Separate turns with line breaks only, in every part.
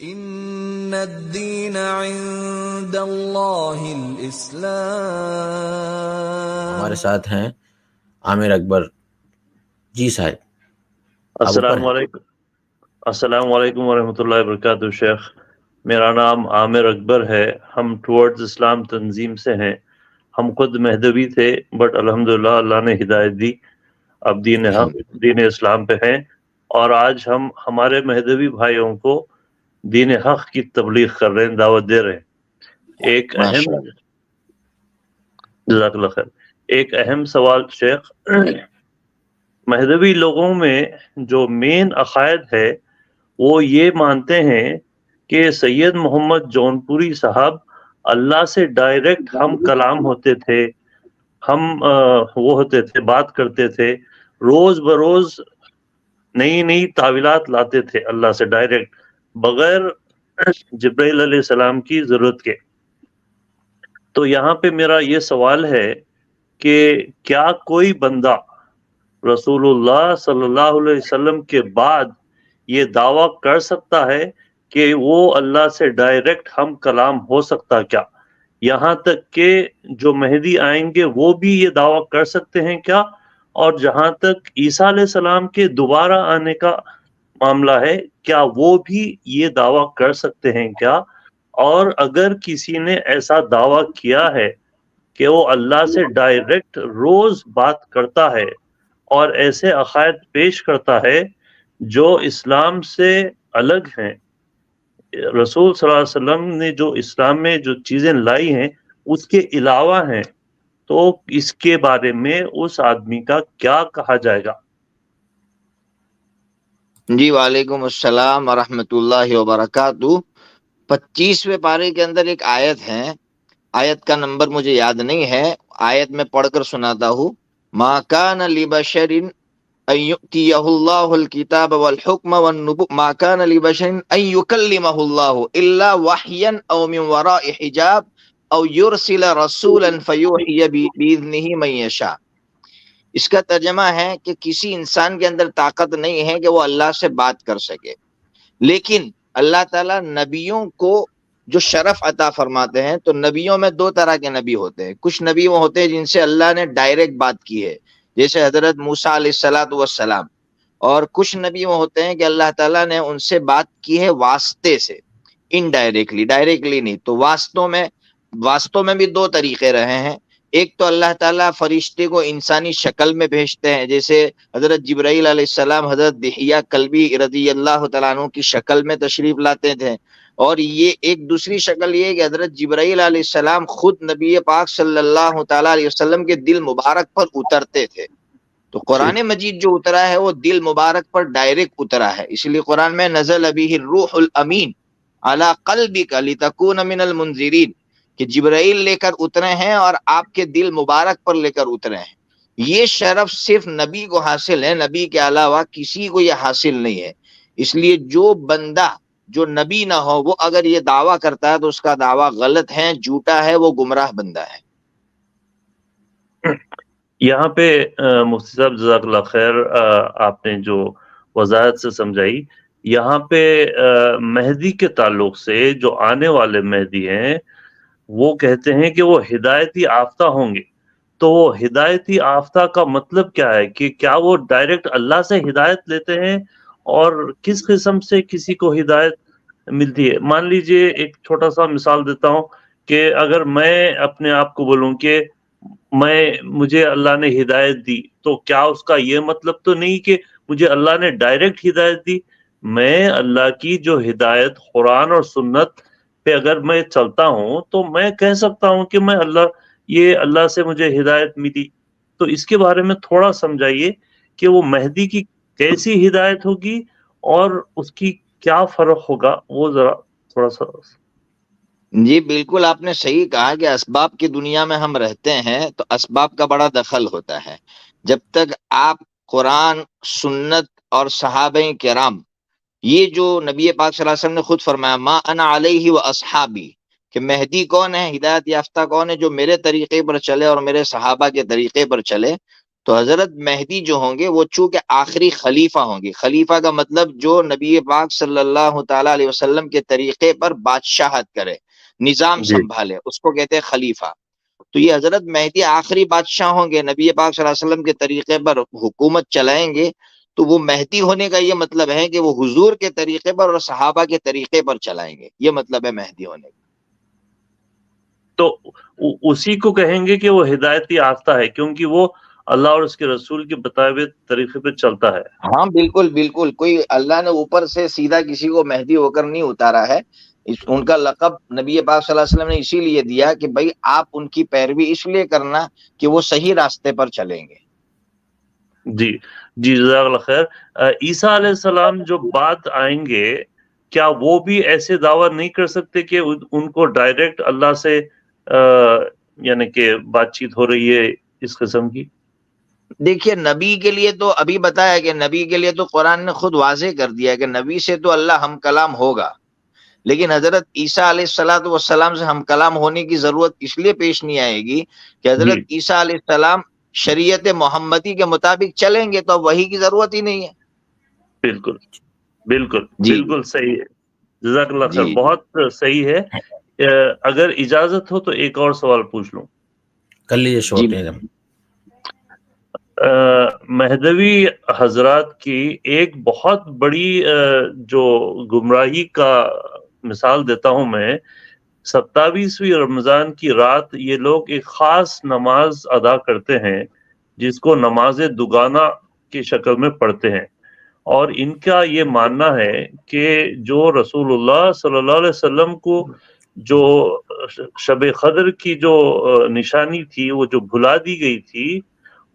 ان الدین عند اللہ الاسلام.
ہمارے ساتھ ہیں عامر اکبر جی صاحب.
السلام علیکم ورحمۃ اللہ وبرکاتہ. شیخ، میرا نام عامر اکبر ہے. ہم ٹورڈز اسلام تنظیم سے ہیں. ہم خود مہدوی تھے بٹ الحمدللہ اللہ نے ہدایت دی، اب دین حق دین اسلام پہ ہیں، اور آج ہم ہمارے مہدوی بھائیوں کو دین حق کی تبلیغ کر رہے ہیں، دعوت دے رہے ہیں. ایک اہم جزاک اللہ خیر. ایک اہم سوال شیخ، مہدوی لوگوں میں جو مین عقائد ہے وہ یہ مانتے ہیں کہ سید محمد جونپوری صاحب اللہ سے ڈائریکٹ ہم کلام ہوتے تھے، ہم وہ ہوتے تھے، بات کرتے تھے، روز بروز نئی نئی تعویلات لاتے تھے اللہ سے ڈائریکٹ بغیر جبرائیل علیہ السلام کی ضرورت کے. تو یہاں پہ میرا یہ سوال ہے کہ کیا کوئی بندہ رسول اللہ صلی اللہ علیہ وسلم کے بعد یہ دعویٰ کر سکتا ہے کہ وہ اللہ سے ڈائریکٹ ہم کلام ہو سکتا کیا؟ یہاں تک کہ جو مہدی آئیں گے وہ بھی یہ دعویٰ کر سکتے ہیں کیا؟ اور جہاں تک عیسیٰ علیہ السلام کے دوبارہ آنے کا معاملہ ہے، کیا وہ بھی یہ دعویٰ کر سکتے ہیں کیا؟ اور اگر کسی نے ایسا دعویٰ کیا ہے کہ وہ اللہ سے ڈائریکٹ روز بات کرتا ہے اور ایسے عقائد پیش کرتا ہے جو اسلام سے الگ ہیں، رسول صلی اللہ علیہ وسلم نے جو اسلام میں جو چیزیں لائی ہیں اس کے علاوہ ہیں، تو اس کے بارے میں اس آدمی کا کیا کہا جائے گا؟
جی وعلیکم السلام ورحمۃ اللہ وبرکاتہ. 25ویں پارے کے اندر ایک آیت ہے، آیت کا نمبر مجھے یاد نہیں ہے، آیت میں پڑھ کر سناتا ہوں. ما کان لبشر ان یؤتیہ اللہ الکتاب والحکم والنبوۃ ما کان لبشر ان یکلمہ اللہ الا وحیا او من وراء حجاب او یرسل رسولا فیوحی باذنہ من یشاء. اس کا ترجمہ ہے کہ کسی انسان کے اندر طاقت نہیں ہے کہ وہ اللہ سے بات کر سکے، لیکن اللہ تعالیٰ نبیوں کو جو شرف عطا فرماتے ہیں، تو نبیوں میں دو طرح کے نبی ہوتے ہیں. کچھ نبی وہ ہوتے ہیں جن سے اللہ نے ڈائریکٹ بات کی ہے، جیسے حضرت موسیٰ علیہ السلام، اور کچھ نبی وہ ہوتے ہیں کہ اللہ تعالیٰ نے ان سے بات کی ہے واسطے سے، انڈائریکٹلی، ڈائریکٹلی نہیں. تو واسطوں میں بھی دو طریقے رہے ہیں. ایک تو اللہ تعالیٰ فرشتے کو انسانی شکل میں بھیجتے ہیں، جیسے حضرت جبرائیل علیہ السلام حضرت دحیہ کلبی رضی اللہ تعالیٰ عنہ کی شکل میں تشریف لاتے تھے. اور یہ ایک دوسری شکل یہ ہے کہ حضرت جبرائیل علیہ السلام خود نبی پاک صلی اللہ تعالیٰ علیہ وسلم کے دل مبارک پر اترتے تھے. تو قرآن مجید جو اترا ہے وہ دل مبارک پر ڈائریکٹ اترا ہے، اس لیے قرآن میں نزل بہ الروح الامین علی قلبک لتکون من المنذرین، کہ جبرائیل لے کر اترے ہیں اور آپ کے دل مبارک پر لے کر اترے ہیں. یہ شرف صرف نبی کو حاصل ہے، نبی کے علاوہ کسی کو یہ حاصل نہیں ہے. اس لیے جو بندہ جو نبی نہ ہو وہ اگر یہ دعویٰ کرتا ہے تو اس کا دعویٰ غلط ہے، جھوٹا ہے، وہ گمراہ بندہ ہے.
یہاں پہ مفتی صاحب جزاک اللہ خیر، آپ نے جو وضاحت سے سمجھائی، یہاں پہ مہدی کے تعلق سے جو آنے والے مہدی ہیں وہ کہتے ہیں کہ وہ ہدایتی یافتہ ہوں گے. تو وہ ہدایتی یافتہ کا مطلب کیا ہے؟ کہ کیا وہ ڈائریکٹ اللہ سے ہدایت لیتے ہیں، اور کس قسم سے کسی کو ہدایت ملتی ہے؟ مان لیجئے ایک چھوٹا سا مثال دیتا ہوں کہ اگر میں اپنے آپ کو بولوں کہ مجھے اللہ نے ہدایت دی، تو کیا اس کا یہ مطلب تو نہیں کہ مجھے اللہ نے ڈائریکٹ ہدایت دی؟ میں اللہ کی جو ہدایت قرآن اور سنت پہ اگر میں چلتا ہوں تو میں کہہ سکتا ہوں کہ میں اللہ سے مجھے ہدایت ملی. تو اس کے بارے میں تھوڑا سمجھائیے کہ وہ مہدی کی کیسی ہدایت ہوگی اور اس کی کیا فرق ہوگا، وہ ذرا تھوڑا سا.
جی بالکل آپ نے صحیح کہا کہ اسباب کی دنیا میں ہم رہتے ہیں تو اسباب کا بڑا دخل ہوتا ہے. جب تک آپ قرآن، سنت اور صحابہ کرام، یہ جو نبی پاک صلی اللہ علیہ وسلم نے خود فرمایا ما انا علیہ و اصحابی، کہ مہدی کون ہے، ہدایت یافتہ کون ہے، جو میرے طریقے پر چلے اور میرے صحابہ کے طریقے پر چلے. تو حضرت مہدی جو ہوں گے وہ چونکہ آخری خلیفہ ہوں گے. خلیفہ کا مطلب جو نبی پاک صلی اللہ تعالیٰ علیہ وسلم کے طریقے پر بادشاہت کرے، نظام
جی
سنبھالے، اس کو کہتے ہیں خلیفہ. تو یہ حضرت مہدی آخری بادشاہ ہوں گے، نبی پاک صلی اللہ علیہ وسلم کے طریقے پر حکومت چلائیں گے. تو وہ مہدی ہونے کا یہ مطلب ہے کہ وہ حضور کے طریقے پر اور صحابہ کے طریقے پر چلائیں گے، یہ مطلب ہے مہدی ہونے کا.
تو اسی کو کہیں گے کہ وہ ہدایت یافتہ ہے، کیونکہ وہ اللہ اور اس کے رسول کے بتائے ہوئے طریقے پہ چلتا ہے.
ہاں بالکل بالکل، کوئی اللہ نے اوپر سے سیدھا کسی کو مہدی ہو کر نہیں اتارا ہے. ان کا لقب نبی پاک صلی اللہ علیہ وسلم نے اسی لیے دیا کہ بھائی آپ ان کی پیروی اس لیے کرنا کہ وہ صحیح راستے پر چلیں گے.
جی جی جزاک اللہ خیر. عیسیٰ علیہ السلام جو بعد آئیں گے، کیا وہ بھی ایسے دعویٰ نہیں کر سکتے کہ ان کو ڈائریکٹ اللہ سے یعنی کہ بات چیت ہو رہی ہے اس قسم کی؟
دیکھیے نبی کے لیے تو ابھی بتایا کہ نبی کے لیے تو قرآن نے خود واضح کر دیا کہ نبی سے تو اللہ ہم کلام ہوگا، لیکن حضرت عیسیٰ علیہ الصلوۃ والسلام سے ہم کلام ہونے کی ضرورت اس لیے پیش نہیں آئے گی کہ حضرت
جی
عیسیٰ علیہ السلام شریعت محمدی کے مطابق چلیں گے تو وہی کی ضرورت ہی نہیں ہے.
بالکل بالکل
جی
بالکل صحیح ہے. جزاک اللہ خیر،
جی
بہت صحیح ہے. اگر اجازت ہو تو ایک اور سوال پوچھ لوں.
کر لیجیے
جی
شورٹ ایک دم.
مہدوی حضرات کی ایک بہت بڑی جو گمراہی کا مثال دیتا ہوں میں، 27ویں رمضان کی رات یہ لوگ ایک خاص نماز ادا کرتے ہیں جس کو نماز دوگانہ کی شکل میں پڑھتے ہیں، اور ان کا یہ ماننا ہے کہ جو رسول اللہ صلی اللہ علیہ وسلم کو جو شب قدر کی جو نشانی تھی وہ جو بھلا دی گئی تھی،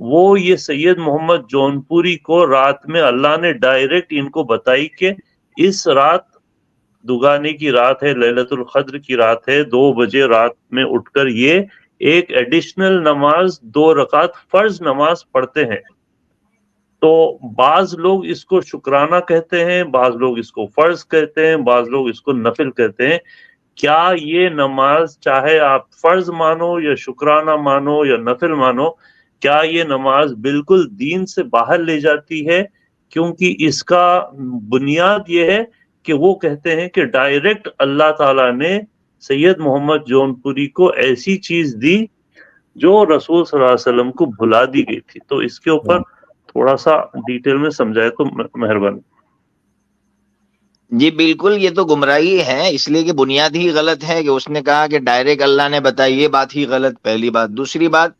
وہ یہ سید محمد جونپوری کو رات میں اللہ نے ڈائریکٹ ان کو بتائی کہ اس رات دوگانے کی رات ہے، لیلۃ القدر کی رات ہے، 2 بجے رات میں اٹھ کر یہ ایک ایڈیشنل نماز 2 رکعت فرض نماز پڑھتے ہیں. تو بعض لوگ اس کو شکرانہ کہتے ہیں، بعض لوگ اس کو فرض کہتے ہیں، بعض لوگ اس کو نفل کہتے ہیں. کیا یہ نماز چاہے آپ فرض مانو یا شکرانہ مانو یا نفل مانو، کیا یہ نماز بالکل دین سے باہر لے جاتی ہے؟ کیونکہ اس کا بنیاد یہ ہے کہ وہ کہتے ہیں کہ ڈائریکٹ اللہ تعالیٰ نے سید محمد جونپوری کو ایسی چیز دی جو رسول صلی اللہ علیہ وسلم کو بھلا دی گئی تھی. تو اس کے اوپر تھوڑا سا ڈیٹیل میں سمجھائے تو مہربانی.
جی بالکل، یہ تو گمراہی ہے، اس لیے کہ بنیاد ہی غلط ہے کہ اس نے کہا کہ ڈائریکٹ اللہ نے بتائی، یہ بات ہی غلط. پہلی بات. دوسری بات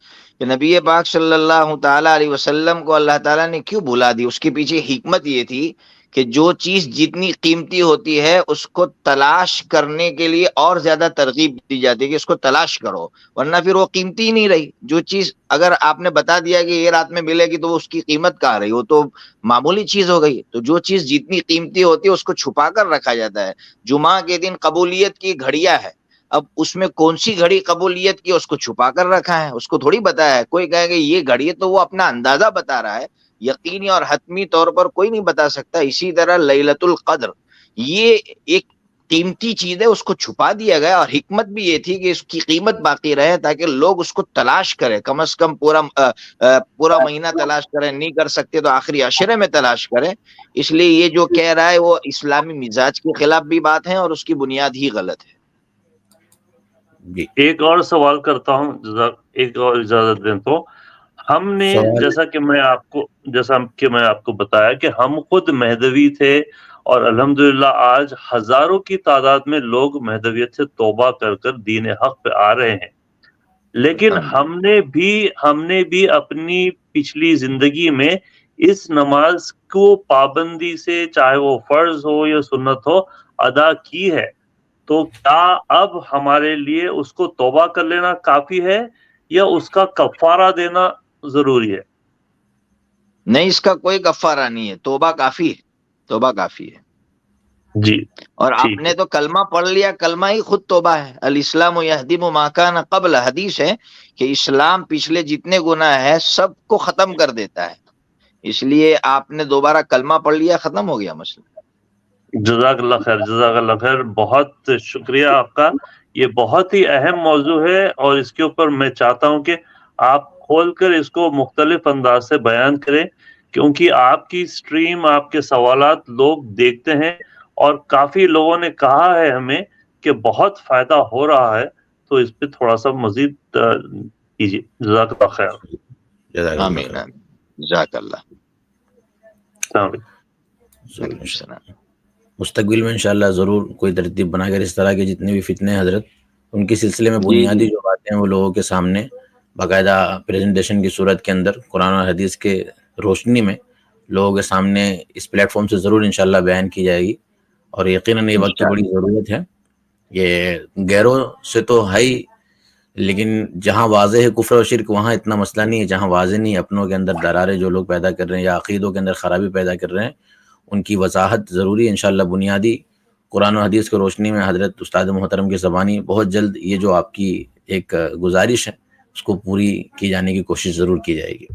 کہ نبی پاک صلی اللہ تعالیٰ علیہ وسلم کو اللہ تعالیٰ نے کیوں بھلا دی، اس کے پیچھے حکمت یہ تھی کہ جو چیز جتنی قیمتی ہوتی ہے اس کو تلاش کرنے کے لیے اور زیادہ ترغیب دی جاتی ہے کہ اس کو تلاش کرو، ورنہ پھر وہ قیمتی ہی نہیں رہی. جو چیز اگر آپ نے بتا دیا کہ یہ رات میں ملے گی تو اس کی قیمت کہاں رہی، وہ تو معمولی چیز ہو گئی. تو جو چیز جتنی قیمتی ہوتی ہے اس کو چھپا کر رکھا جاتا ہے. جمعہ کے دن قبولیت کی گھڑیاں ہے، اب اس میں کون سی گھڑی قبولیت کی اس کو چھپا کر رکھا ہے، اس کو تھوڑی بتایا ہے. کوئی کہے کہ یہ گھڑی ہے تو وہ اپنا اندازہ بتا رہا ہے، یقینی اور حتمی طور پر کوئی نہیں بتا سکتا. اسی طرح لیلۃ القدر یہ ایک قیمتی چیز ہے، اس کو چھپا دیا گیا، اور حکمت بھی یہ تھی کہ اس کی قیمت باقی رہے تاکہ لوگ اس کو تلاش کریں، کم از کم پورا مہینہ تلاش کریں، نہیں کر سکتے تو آخری عشرے میں تلاش کریں. اس لیے یہ جو کہہ رہا ہے وہ اسلامی مزاج کے خلاف بھی بات ہے اور اس کی بنیاد ہی غلط ہے.
ایک اور سوال کرتا ہوں، ایک اور اجازت دیں تو. ہم نے جیسا کہ میں آپ کو بتایا کہ ہم خود مہدوی تھے، اور الحمدللہ آج ہزاروں کی تعداد میں لوگ مہدویت سے توبہ کر کر دین حق پہ آ رہے ہیں. لیکن ہم نے بھی اپنی پچھلی زندگی میں اس نماز کو پابندی سے، چاہے وہ فرض ہو یا سنت ہو، ادا کی ہے. تو کیا اب ہمارے لیے اس کو توبہ کر لینا کافی ہے یا اس کا کفارہ دینا ضروری ہے؟
نہیں، اس کا کوئی کفارہ نہیں ہے، توبہ کافی ہے، توبہ کافی ہے.
جی.
اور آپ نے تو کلمہ پڑھ لیا، کلمہ ہی خود توبہ ہے. الاسلام یہدم ما کان قبل، حدیث ہے کہ اسلام پچھلے جتنے گناہ ہے سب کو ختم کر دیتا ہے. اس لیے آپ نے دوبارہ کلمہ پڑھ لیا، ختم ہو گیا مسئلہ.
جزاک اللہ خیر، جزاک اللہ خیر، بہت شکریہ آپ کا. یہ بہت ہی اہم موضوع ہے اور اس کے اوپر میں چاہتا ہوں کہ آپ کھول کر اس کو مختلف انداز سے بیان کریں، کیونکہ آپ کی سٹریم، آپ کے سوالات لوگ دیکھتے ہیں، اور کافی لوگوں نے کہا ہے ہمیں کہ بہت فائدہ ہو رہا ہے، تو اس پہ تھوڑا سا مزید کیجیے. جزاک اللہ خیر.
جزاک اللہ
آمین
خیر.
آمین. جزاک اللہ.
السلام علیکم.
وعلیکم السلام.
مستقبل میں انشاءاللہ ضرور کوئی ترتیب بنا کر اس طرح کے جتنے بھی فتنے ہیں حضرت، ان کے سلسلے میں بنیادی جو باتیں ہیں وہ لوگوں کے سامنے باقاعدہ پریزنٹیشن کی صورت کے اندر قرآن اور حدیث کے روشنی میں لوگوں کے سامنے اس پلیٹ فارم سے ضرور انشاءاللہ بیان کی جائے گی. اور یقیناً یہ وقت کی بڑی ضرورت ہے. یہ غیروں سے تو ہے ہی، لیکن جہاں واضح ہے کفر و شرک وہاں اتنا مسئلہ نہیں ہے. جہاں واضح نہیں، اپنوں کے اندر درارے جو لوگ پیدا کر رہے ہیں یا عقیدوں کے اندر خرابی پیدا کر رہے ہیں، ان کی وضاحت ضروری ہے. انشاءاللہ بنیادی قرآن و حدیث کی روشنی میں حضرت استاد محترم کی زبانی بہت جلد یہ جو آپ کی ایک گزارش ہے اس کو پوری کی جانے کی کوشش ضرور کی جائے گی.